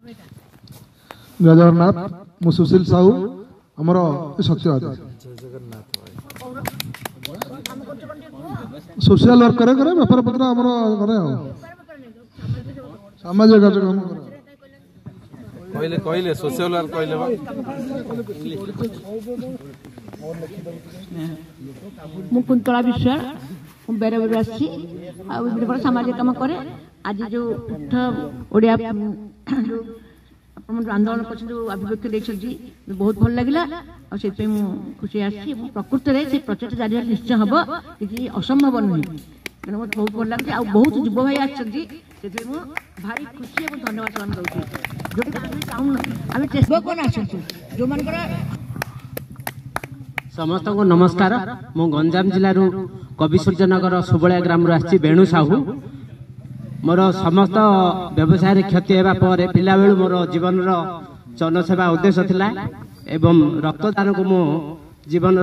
जय जगन्नाथ मु सुशील साहू आमर सत्यवादी सोशल वर्क करे बेपार पत्र आमर करे सामाजिक कार्यक्रम कहले सोशल वर्क कहले मु कुंतला विश्वास बेरे बेरे आसी सामाजिक काम करे आज जो उठ ओडिया आंदोलन कर अभिव्यक्ति देखी बहुत भल लगे से खुशी आसी प्रकृत में से प्रचेषा जारी निश्चय हम कि असंभव नुहे तेना मत बहुत भल लगे आ बहुत युव भाई आछी भारी खुशी और धन्यवाद मान दूसरी जो चाहूँ आम चेष्टा कौन आसु जो मान समस्त को नमस्कार मु गंजाम जिलूर कवि सूर्यनगर सुबलिया ग्राम आसी वेणु साहू मोर समस्त व्यवसाय क्षति होगा पिला बेलू मोर जीवन जनसेवा उद्देश्य थिला एवं रक्तदान को मो जीवन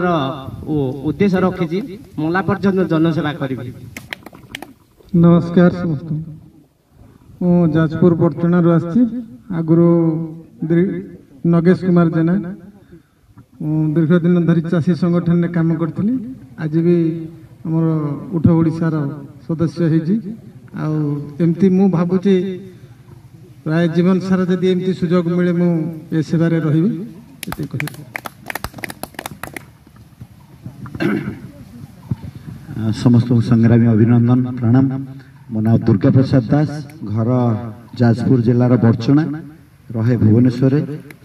उद्देश्य रखी मला पर्यंत जनसेवा करी। नमस्कार समस्त मु जाजपुर बर्तणार आगुरी नगेश कुमार जेना दीर्घ दिन धरी चाषी संगठन में काम करी आज भी आमर उठ ओडिशार सदस्य होती आमती मु भावुची प्राय जीवन सारा जदि एमती सुजोग मिले मु ए सेवा रही। समस्त संग्रामी अभिनंदन प्रणाम मो ना दुर्गा प्रसाद दास घर जाजपुर जिलार बर्चना रहे भुवनेश्वर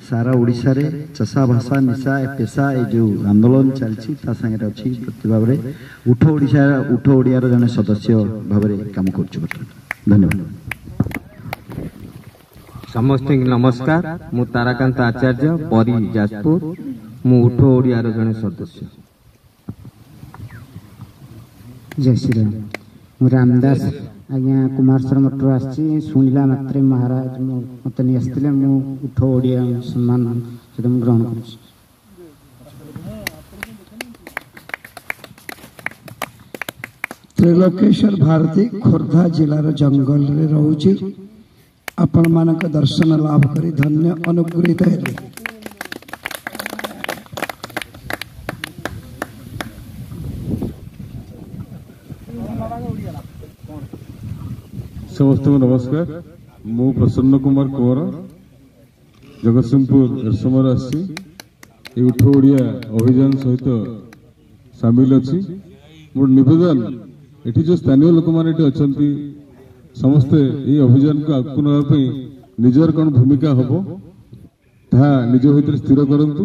सारा ओडिशा रे चषा भाषा निशा पेशा ये जो आंदोलन चलती अच्छी प्रतिभाव उठ ओडिशा उठ ओडियार जने सदस्य भाव काम कर धन्यवाद। समस्त नमस्कार मु ताराकांत आचार्य परी जाजपुर मु उठ ओडियार जने सदस्य। जय श्री राम मु रामदास आज्ञा कुमार मठ आसी शुणिला मात्र महाराज मत नहीं आसते मु उठ ओडिया सम्मान सहित ग्रहण कर। त्रिलोकेश्वर भारती खोर्धा जिलार जंगल रे रहूची आपण मानक दर्शन लाभ करी धन्य अनुग्रहित हेले। समस्त को नमस्कार मु प्रसन्न कुमार कुंवर जगतसिंहपुर एरसमर आसी उठ ओडिया अभियान सहित सामिल अच्छी मोर निवेदन एठी जो स्थानीय लोक मैंने अच्छा समस्ते ये अभियान को आगू नापी निजर कौन भूमिका हम ता निज भर स्थिर करंतु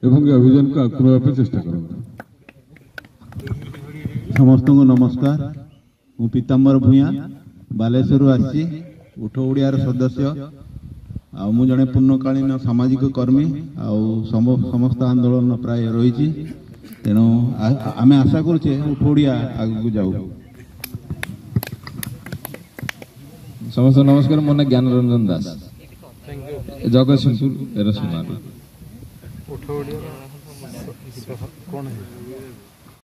एवं ये अभियान को आगू नापी चेष्टा करंतु। समस्त को नमस्कार मु पीताम्बर भूया बालेश्वर आसी उठ ओडियार सदस्य मु जड़े पूर्णकालीन सामाजिक कर्मी समस्त आंदोलन प्राय रही तेणु आम आशा करुचे उठ ओडिया आगू जाऊ। समस्त नमस्कार मो ना ज्ञान रंजन दास जगतसिंहपुर एरसमार।